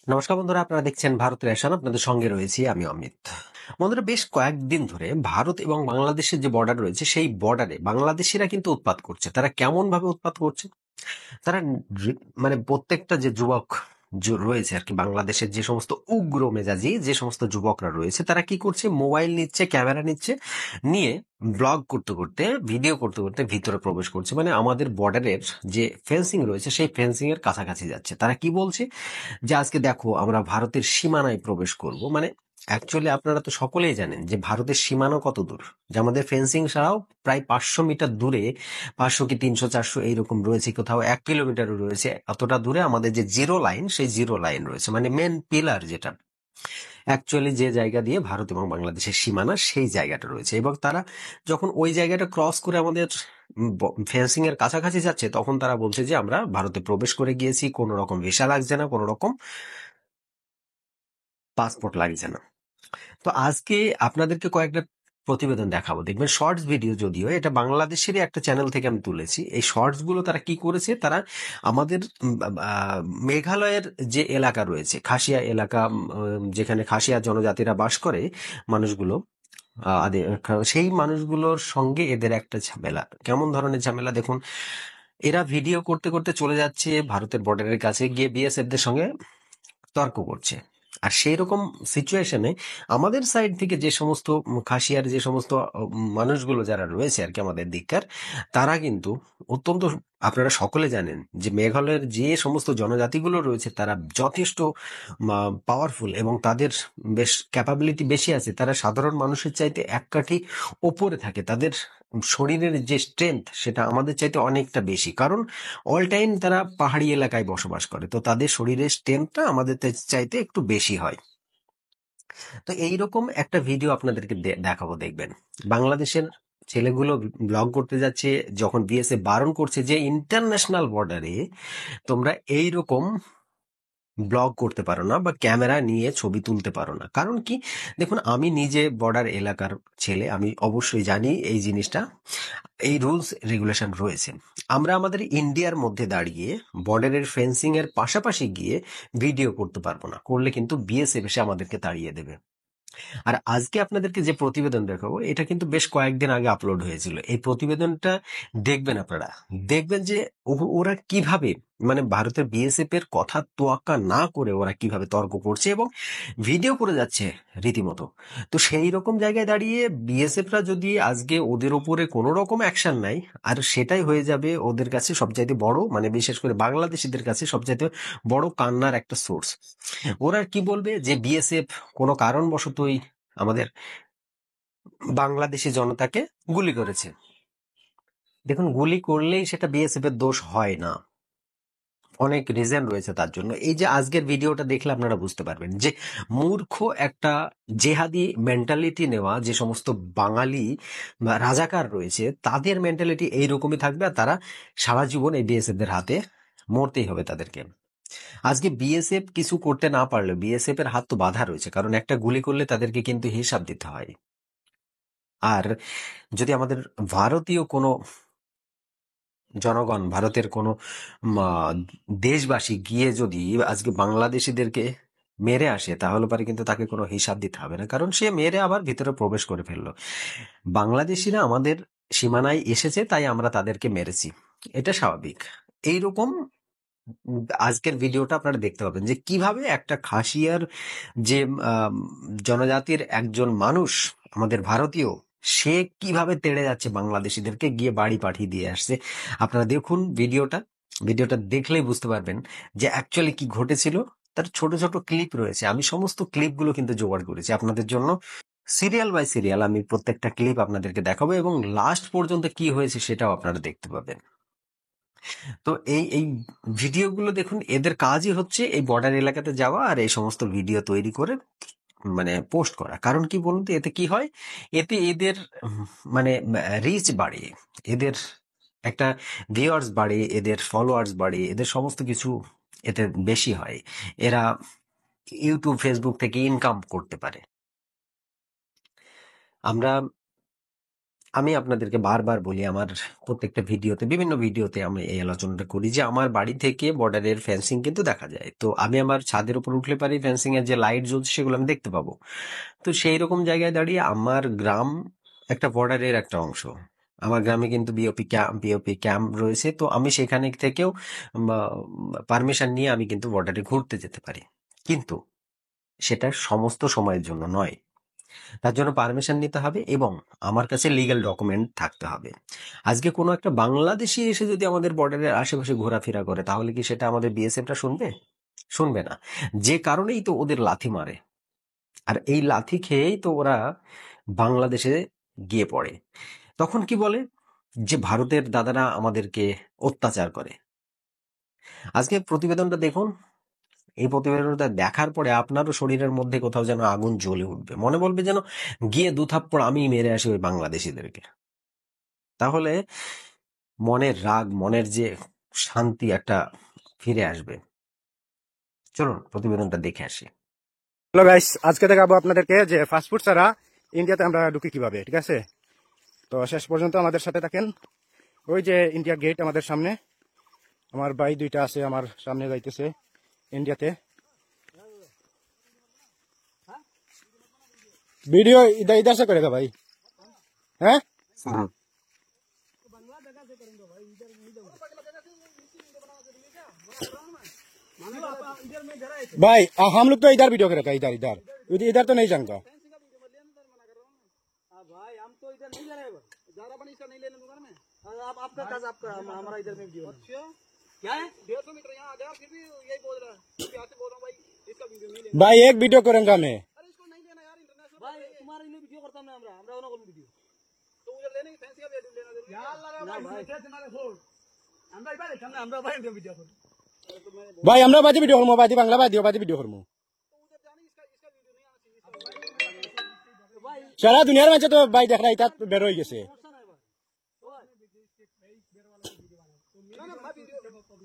নমস্কার বন্ধুরা, আপনারা দেখছেন ভারতের অ্যাশন। আপনাদের সঙ্গে রয়েছি আমি অমিত। বন্ধুরা, বেশ কয়েকদিন ধরে ভারত এবং বাংলাদেশের যে বর্ডার রয়েছে সেই বর্ডারে বাংলাদেশিরা কিন্তু উৎপাত করছে। তারা কেমন ভাবে উৎপাত করছে? তারা মানে প্রত্যেকটা যে যুবক রয়েছে আর কি, বাংলাদেশের যে সমস্ত উগ্র মেজাজি যে সমস্ত যুবকরা রয়েছে, তারা কি করছে, মোবাইল নিচ্ছে, ক্যামেরা নিচ্ছে, নিয়ে ব্লগ করতে করতে, ভিডিও করতে করতে ভিতরে প্রবেশ করছে। মানে আমাদের বর্ডারের যে ফেন্সিং রয়েছে সেই ফেন্সিং এর কাছাকাছি যাচ্ছে। তারা কি বলছে যে আজকে দেখো আমরা ভারতের সীমানায় প্রবেশ করব। মানে অ্যাকচুয়ালি আপনারা তো সকলেই জানেন যে ভারতের সীমানা কত দূর, যে আমাদের ফেন্সিং ছাড়াও প্রায় 500 মিটার দূরে, 500 কি 300 400 এইরকম রয়েছে, কোথাও 1 কিলোমিটারও রয়েছে। অতটা দূরে আমাদের যে জিরো লাইন, সেই জিরো লাইন রয়েছে, মানে মেন পিলার, যেটা অ্যাকচুয়ালি যে জায়গা দিয়ে ভারত এবং বাংলাদেশের সীমানা, সেই জায়গাটা রয়েছে। এবং তারা যখন ওই জায়গাটা ক্রস করে আমাদের ফেন্সিং এর কাছাকাছি যাচ্ছে, তখন তারা বলছে যে আমরা ভারতে প্রবেশ করে গিয়েছি, কোনো রকম ভিসা লাগছে না, কোনো রকম পাসপোর্ট লাগছে না। তো আজকে আপনাদেরকে কয়েকটা প্রতিবেদন দেখাবো, দেখবেন শর্টস ভিডিও, যদিও এটা বাংলাদেশেরই একটা চ্যানেল থেকে আমি তুলেছি। এই শর্টস গুলো তারা কি করেছে, তারা আমাদের মেঘালয়ের যে এলাকা রয়েছে, খাসিয়া এলাকা, যেখানে খাসিয়া জনজাতিরা বাস করে মানুষগুলো, সেই মানুষগুলোর সঙ্গে এদের একটা ঝামেলা। কেমন ধরনের ঝামেলা দেখুন। এরা ভিডিও করতে করতে চলে যাচ্ছে ভারতের বর্ডারের কাছে, গিয়ে বিএসএফ দের সঙ্গে তর্ক করছে। আর সেই রকম সিচুয়েশনে আমাদের সাইড থেকে যে সমস্ত খাসিয়ার যে সমস্ত মানুষগুলো যারা রয়েছে আর কি আমাদের দিককার, তারা কিন্তু অত্যন্ত, আপনারা সকলে জানেন যে মেঘালয়ের যে সমস্ত জনজাতিগুলো রয়েছে তারা যথেষ্ট পাওয়ারফুল এবং তাদের বেশ ক্যাপাবিলিটি বেশি আছে। তারা সাধারণ মানুষের চাইতে এক কাঠি ওপরে থাকে। তাদের শরীরের যে স্ট্রেংথ সেটা আমাদের চাইতে অনেকটা বেশি, কারণ অল টাইম তারা পাহাড়ি এলাকায় বসবাস করে। তো তাদের শরীরের স্ট্রেংথটা আমাদের চাইতে একটু বেশি হয়। তো এইরকম একটা ভিডিও আপনাদেরকে দেখাবো, দেখবেন। বাংলাদেশের ছেলেগুলো ব্লগ করতে যাচ্ছে, যখন বিএসএফ বারণ করছে যে ইন্টারন্যাশনাল বর্ডারে তোমরা এইরকম ব্লগ করতে পারো না বা ক্যামেরা নিয়ে ছবি তুলতে পারো না। কারণ কি, দেখুন, আমি নিজে বর্ডার এলাকার ছেলে, আমি অবশ্যই জানি এই জিনিসটা, এই রুলস রেগুলেশন রয়েছে। আমরা আমাদের ইন্ডিয়ার মধ্যে দাঁড়িয়ে বর্ডারের ফেন্সিং এর পাশাপাশি গিয়ে ভিডিও করতে পারবো না, করলে কিন্তু বিএসএফ এসে আমাদেরকে তাড়িয়ে দেবে। আর আজকে আপনাদেরকে যে প্রতিবেদন দেখাবো, এটা কিন্তু বেশ কয়েকদিন আগে আপলোড হয়েছিল। এই প্রতিবেদনটা দেখবেন, আপনারা দেখবেন যে ওরা কিভাবে, মানে ভারতের বিএসএফ এর কথা তোয়াক্কা না করে ওরা কিভাবে তর্ক করছে এবং ভিডিও করে যাচ্ছে রীতিমতো। তো সেই রকম জায়গায় দাঁড়িয়ে বিএসএফরা যদি আজকে ওদের ওপরে কোনো রকম অ্যাকশন নেয়, আর সেটাই হয়ে যাবে ওদের কাছে সবচাইতে বড়, মানে বিশেষ করে বাংলাদেশিদের কাছে সবচাইতে বড় কান্নার একটা সোর্স। ওরা কি বলবে যে বিএসএফ কোনো কারণবশতই আমাদের বাংলাদেশি জনতাকে গুলি করেছে। দেখুন, গুলি করলেই সেটা বিএসএফ এর দোষ হয় না, অনেক রিজন রয়েছে তার জন্য। এই যে আজকের ভিডিওটা দেখলে আপনারা বুঝতে পারবেন যে মূর্খ একটা জেহাদি মেন্টালিটি নেওয়া যে সমস্ত বাঙালি বা রাজাকার রয়েছে, তাদের মেন্টালিটি এইরকমই থাকবে, আর তারা সারা জীবন এই বিএসএফ দের হাতে মরতেই হবে তাদেরকে। আজকে বিএসএফ কিছু করতে না পারলে বিএসএফ এর হাত তো বাধা রয়েছে, কারণ একটা গুলি করলে তাদেরকে কিন্তু হিসাব দিতে হয়। আর যদি আমাদের ভারতীয় কোনো জনগণ, ভারতের কোনো দেশবাসী গিয়ে যদি আজকে বাংলাদেশিদেরকে মেরে আসে, তাহলে পরে কিন্তু তাকে কোনো হিসাব দিতে হবে না, কারণ সে মেরে আবার ভিতরে প্রবেশ করে ফেললো। বাংলাদেশিরা আমাদের সীমানায় এসেছে, তাই আমরা তাদেরকে মেরেছি, এটা স্বাভাবিক। এইরকম আজকের ভিডিওটা আপনারা দেখতে পাবেন যে কিভাবে একটা খাসিয়ার যে আম, জনজাতির একজন মানুষ, আমাদের ভারতীয়, সে কিভাবে তেড়ে যাচ্ছে বাংলাদেশিদেরকে, গিয়ে বাড়ি পাঠিয়ে দিয়ে আসছে। আপনারা দেখুন ভিডিওটা, ভিডিওটা দেখলেই বুঝতে পারবেন যে অ্যাকচুয়ালি কি ঘটেছিল। তার ছোট ছোট ক্লিপ রয়েছে, আমি সমস্ত ক্লিপগুলো কিন্তু জোগাড় করেছি আপনাদের জন্য। সিরিয়াল বাই সিরিয়াল আমি প্রত্যেকটা ক্লিপ আপনাদেরকে দেখাবো এবং লাস্ট পর্যন্ত কি হয়েছে সেটাও আপনারা দেখতে পাবেন। তো এই এই ভিডিওগুলো দেখুন, এদের কাজই হচ্ছে এই বর্ডার এলাকাতে যাওয়া আর এই সমস্ত ভিডিও তৈরি করে মানে পোস্ট করা। কারণ কি বলুন তো, এতে কি হয়, এতে এদের মানে রিচ বাড়ে, এদের একটা ভিউয়ার্স বাড়ে, এদের ফলোয়ার্স বাড়ে, এদের সমস্ত কিছু এতে বেশি হয়। এরা ইউটিউব ফেসবুক থেকে ইনকাম করতে পারে। আমরা আমি আপনাদেরকে বারবার বলি আমার প্রত্যেকটা ভিডিওতে, বিভিন্ন ভিডিওতে আমি এই আলোচনাটা করি যে আমার বাড়ি থেকে বর্ডারের ফেন্সিং কিন্তু দেখা যায়। তো আমি আমার ছাদের উপর উঠলে পারি, ফেন্সিং এর যে লাইট জ্বলছে সেগুলো আমি দেখতে পাবো। তো সেই রকম জায়গায় দাঁড়িয়ে আমার গ্রাম একটা বর্ডারের একটা অংশ। আমার গ্রামে কিন্তু বিওপি ক্যাম্প রয়েছে, তো আমি সেখানে থেকেও পারমিশন নিয়ে আমি কিন্তু বর্ডারে ঘুরতে যেতে পারি। কিন্তু সেটা সমস্ত সময়ের জন্য নয়, তার জন্য পারমিশন নিতে হবে এবং আমার কাছে লিগ্যাল ডকুমেন্ট থাকতে হবে। আজকে কোনো একটা বাংলাদেশি এসে যদি আমাদের বর্ডারের আশেপাশে ঘোরাফেরা করে, তাহলে কি সেটা আমাদের বিএসএফটা শুনবে? শুনবে না। যে কারণেই তো ওদের লাথি মারে, আর এই লাথি খেয়েই তো ওরা বাংলাদেশে গিয়ে পড়ে। তখন কি বলে যে ভারতের দাদারা আমাদেরকে অত্যাচার করে। আজকে প্রতিবেদনটা দেখুন, এই প্রতিবেদনটা দেখার পরে আপনারও শরীরের মধ্যে কোথাও যেন আগুন জ্বলে উঠবে, মনে বলবে যেন গিয়ে দু থাপ্পড় আমি মেরে আসি ওই বাংলাদেশিদেরকে। তাহলে মনের রাগ, মনের যে শান্তি একটা ফিরে আসবে। চলুন প্রতিবেদনটা দেখে আসি। হ্যালো গাইস, আজকে দেখাবো আপনাদেরকে যে ফাস্টফুড ছাড়া ইন্ডিয়াতে আমরা ঢুকি কিভাবে। ঠিক আছে, তো শেষ পর্যন্ত আমাদের সাথে থাকেন। ওই যে ইন্ডিয়া গেট আমাদের সামনে, আমার ভাই দুইটা আছে আমার সামনে যাইতেছে ইন্ডিয়াতে। ভিডিও ইধর ইধর से करेगा भाई? हैं भाई हम लोग तो इधर वीडियो कर रखा है, इधर इधर इधर तो नहीं जानता भाई। हम तो इधर नहीं जा रहे, ज्यादा बनी इसका नहीं लेने दूंगा मैं। आप आपका काज आपका, हमारा इधर में वीडियो। अच्छा क्या है, 150 मीटर यहाँ आ गया, फिर भी यही बोल रहा है। यहाँ से बोल रहा हूँ भाई, इसका वीडियो नहीं लेना भाई। एक वीडियो करूंगा मैं। अरे इसको नहीं लेना यार, इंटरनेशनल भाई। तुम्हारा इन्हें वीडियो करता मैं, हमरा हमरा कोन वीडियो तो उधर लेने की फैंसी का वीडियो लेना जरूरी यार लगा भाई। कैसे तुम्हारे फोन हमरा भाई सामने हमरा भाई वीडियो कर भाई हमरा बाजी वीडियो करमु, बाजी बांग्ला बाजी वीडियो करमु। तो उधर जाने इसका इसका वीडियो नहीं आना चाहिए भाई। सारा दुनियार में तो भाई देख रहा इतना बेरो ही गेছে।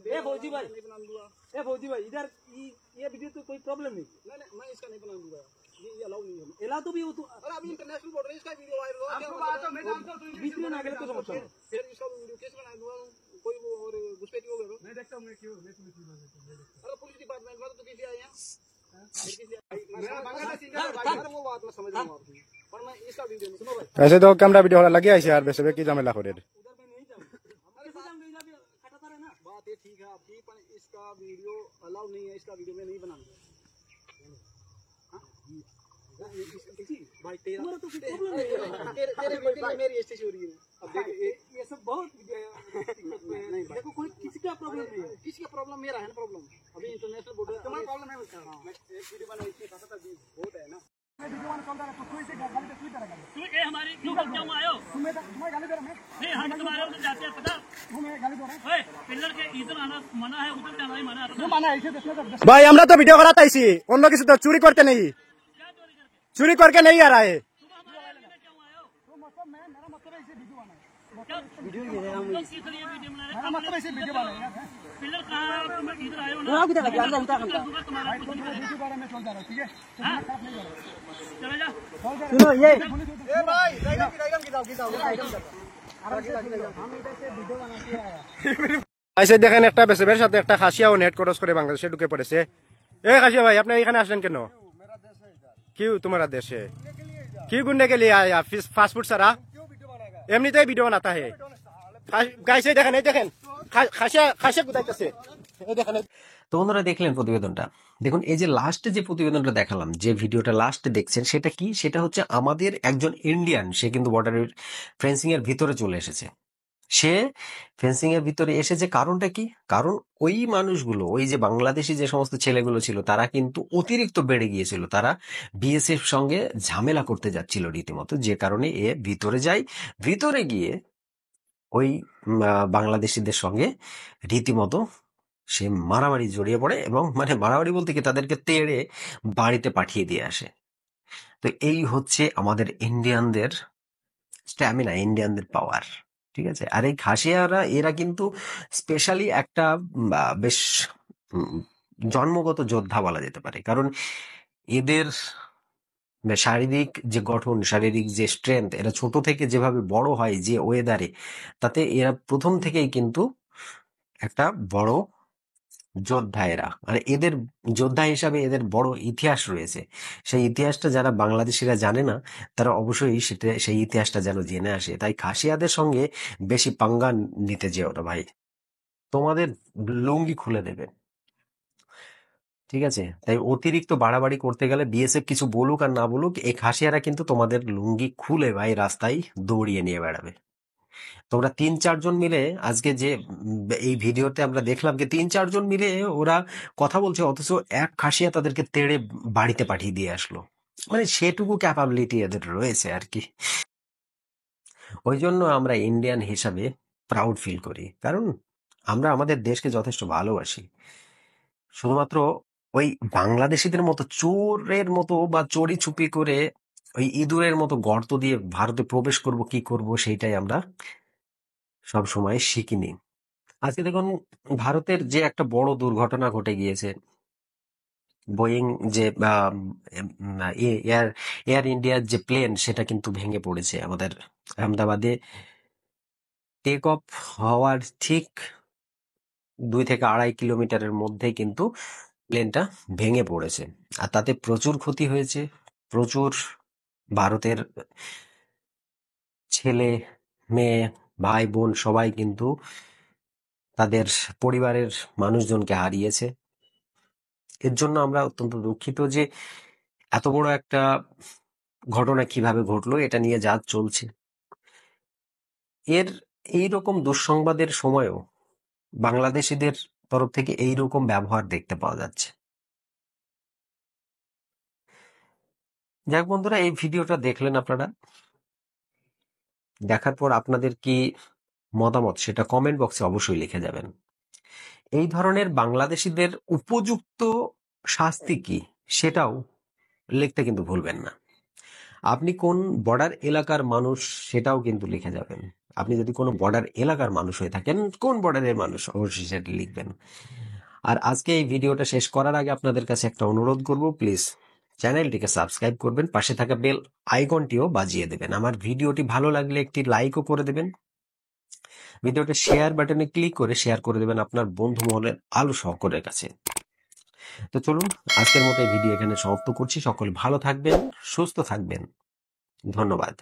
ए फौजी भाई, ए फौजी भाई, इधर ये वीडियो तो कोई प्रॉब्लम नहीं। नहीं मैं इसका नहीं बना दूंगा, ये अलाउ नहीं है। अलाउ तो भी हो तो, अरे अभी इंटरनेशनल बोल रहे हैं, इसका वीडियो वायरल हो गया। आपको बात है, मैं जानता हूं बीच में ना गलत तो समझता हूं। फिर इसका वीडियो कैसे बना दूंगा? कोई वो और घुसपैठी हो गया। मैं देखता हूं, मैं क्यों मैं पुलिस डिपार्टमेंट। अरे पुलिस डिपार्टमेंट वाले तो किसी आए हैं, मैं बांग्लादेशी भाई, वो बात मैं समझ रहा हूं आपकी, पर मैं इसका वीडियो नहीं। सुनो भाई, ऐसे तो कैमरा वीडियो वाला लगे ऐसे यार, वैसे की झमेला हो रे। उधर मैं नहीं जाऊंगा, हमारे साथ हम नहीं जा खटाता रहे ना। बात ये ठीक है आपकी, पर इसका वीडियो अलाउ नहीं है, इसका वीडियो मैं नहीं बनाऊंगा। भाई तेरा तो प्रॉब्लम नहीं है, तेरे वीडियो में मेरी स्टेज हो रही है। अब देख ये सब बहुत नहीं, देखो कोई किसी का प्रॉब्लम नहीं है, किसी का प्रॉब्लम मेरा है ना प्रॉब्लम। अभी इंटरनेशनल बॉर्डर तुम्हारा प्रॉब्लम है उसका। मैं एक वीडियो बनाई इसके साथ साथ बहुत है ना। मैं वीडियो बना चल रहा है, तो कोई से गाली पे ट्वीट करेगा। तू ए हमारी क्यों क्यों आयो? तुम्हें गाली दे रहा मैं? नहीं, हम तुम्हारे उधर जाते हैं, पता तुम्हें गाली दे रहा है। ओए पिलर के इधर आना मना है, उधर जाना ही मना है। क्यों मना है? इसे देखना भाई हमरा तो वीडियो कराता इसी, उन लोग किसी तो चोरी करते नहीं, चोरी करके नहीं आ रहा है। वीडियो ये है, हम लोग किस लिए वीडियो बना रहे हैं? हम मतलब ऐसे वीडियो बना रहे हैं। पिलर कहां तुम इधर आए हो ना? हां, किधर लगा अंदर उठा हम तुम्हारा वीडियो बारे में चल जा रहा है, ठीक है? हां चला जा। सुनो ये ए भाई, डायग्राम खिंचाओ हम इधर से वीडियो बना के आया। ऐसे দেখেন একটা বেসবের সাথে একটা খাসিয়া ও নেট ক্রস করে বাংলাদেশে ঢুকে পড়েছে। এই খাসিয়া ভাই, আপনি এখানে আসলেন কেন? मेरा देश है इधर, क्यों तुम्हारा देश है? के लिए इधर क्यों घूमने के लिए आया? फास्ट फूड सारा क्यों वीडियो बनाएगा? এমনিতেই ভিডিও বানাতা है। গাইছে দেখেন, এই দেখেন খাসিয়া খাসিয়া গুদাইতেছে, এই দেখেন। তো বন্ধুরা দেখলেন প্রতিবেদনটা, দেখুন এই যে লাস্টে যে প্রতিবেদনটা দেখালাম, যে ভিডিওটা লাস্টে দেখছেন, সেটা কি? সেটা হচ্ছে আমাদের একজন ইন্ডিয়ান, সে কিন্তু বর্ডারের ফেন্সিং এর ভিতরে চলে এসেছে। সে ফেন্সিং এর ভিতরে এসেছে, কারণটা কি? কারণ ওই মানুষগুলো, ওই যে বাংলাদেশি যে সমস্ত ছেলেগুলো ছিল, তারা কিন্তু অতিরিক্ত বেড়ে গিয়েছিল, তারা বিএসএফ সঙ্গে ঝামেলা করতে যাচ্ছিল রীতিমতো, যে কারণে এ ভিতরে যায়। ভিতরে গিয়ে ওই বাংলাদেশিদের সঙ্গে রীতিমতো সে মারামারি জড়িয়ে পড়ে, এবং মানে মারামারি বলতে কি, তাদেরকে তেড়ে বাড়িতে পাঠিয়ে দিয়ে আসে। তো এই হচ্ছে আমাদের ইন্ডিয়ানদের স্ট্যামিনা, ইন্ডিয়ানদের পাওয়ার। ঠিক আছে। আর এই খাসিয়ারা, এরা কিন্তু স্পেশালি একটা বেশ জন্মগত যোদ্ধা বলা যেতে পারে, কারণ এদের শারীরিক যে গঠন, শারীরিক যে স্ট্রেংথ, এরা ছোট থেকে যেভাবে বড় হয় যে ওয়েদারে, তাতে এরা প্রথম থেকেই কিন্তু একটা বড় যোদ্ধা এরা। আর এদের যোদ্ধা হিসাবে এদের বড় ইতিহাস রয়েছে। সেই ইতিহাসটা যারা বাংলাদেশিরা জানে না, তারা অবশ্যই সেই ইতিহাসটা যেন জেনে আসে। তাই খাসিয়াদের সঙ্গে বেশি পাঙ্গা নিতে যেও না ভাই, তোমাদের লুঙ্গি খুলে দেবে। ঠিক আছে, তাই অতিরিক্ত বাড়াবাড়ি করতে গেলে বিএসএফ কিছু বলুক আর না বলুক, এই খাসিয়ারা কিন্তু তোমাদের লুঙ্গি খুলে ভাই রাস্তায় দৌড়িয়ে নিয়ে বেড়াবে। তোমরা ৩-৪ জন মিলে আজকে যে এই ভিডিওতে আমরা দেখলাম যে ৩-৪ জন মিলে ওরা কথা বলছে, অথচ এক খাসিয়া তাদেরকে তেড়ে বাড়িতে পাঠিয়ে দিয়ে আসলো। মানে সেটুকু ক্যাপাবিলিটি এদের রয়েছে আর কি। ওই জন্য আমরা ইন্ডিয়ান হিসাবে প্রাউড ফিল করি, কারণ আমরা আমাদের দেশকে যথেষ্ট ভালোবাসি। শুধুমাত্র ওই বাংলাদেশিদের মতো চোরের মতো বা চোরি চুপি করে ওই ইঁদুরের মতো গর্ত দিয়ে ভারতে প্রবেশ করব কি করব সেইটাই আমরা সব সময় শিখিনি। আজকে দেখুন, ভারতের যে একটা বড় দুর্ঘটনা ঘটে গিয়েছে, বোয়িং যে এয়ার এয়ার ইন্ডিয়ার যে প্লেন, সেটা কিন্তু ভেঙে পড়েছে আমাদের আহমেদাবাদে। টেক অফ হওয়ার ঠিক 2 থেকে 2.5 কিলোমিটারের মধ্যে কিন্তু প্লেনটা ভেঙে পড়েছে। আর তাতে প্রচুর ক্ষতি হয়েছে। প্রচুর ভারতের ছেলে, মেয়ে, ভাই, বোন সবাই কিন্তু তাদের পরিবারের মানুষজনকে হারিয়েছে। এর জন্য আমরা অত্যন্ত দুঃখিত যে এত বড় একটা ঘটনা কিভাবে ঘটলো, এটা নিয়ে যা চলছে। এর এইরকম দুঃসংবাদের সময়ও বাংলাদেশিদের তরফ থেকে এইরকম ব্যবহার দেখতে পাওয়া যাচ্ছে। যাক বন্ধুরা, এই ভিডিওটা দেখলেন আপনারা, দেখার পর আপনাদের কি মতামত সেটা কমেন্ট বক্সে অবশ্যই লিখে যাবেন। এই ধরনের বাংলাদেশিদের উপযুক্ত শাস্তি কি সেটাও লিখতে কিন্তু ভুলবেন না। আপনি কোন বর্ডার এলাকার মানুষ সেটাও কিন্তু লিখে যাবেন। আপনি যদি কোনো বর্ডার এলাকার মানুষ হয়ে থাকেন, কোন বর্ডারের মানুষ, অবশ্যই সেটা লিখবেন। আর আজকে এই ভিডিওটা শেষ করার আগে আপনাদের কাছে একটা অনুরোধ করব, প্লিজ চ্যানেলটিকে সাবস্ক্রাইব করবেন, পাশে থাকা বেল আইকনটিও বাজিয়ে দেবেন। আমার ভিডিওটি ভালো লাগলে একটি লাইকও করে দেবেন। ভিডিওটা শেয়ার বাটনে ক্লিক করে শেয়ার করে দেবেন আপনার বন্ধু মহলের আলো সকলের কাছে। তো চলুন, আজকের মতো এই ভিডিও এখানে সমাপ্ত করছি। সকলে ভালো থাকবেন, সুস্থ থাকবেন। ধন্যবাদ।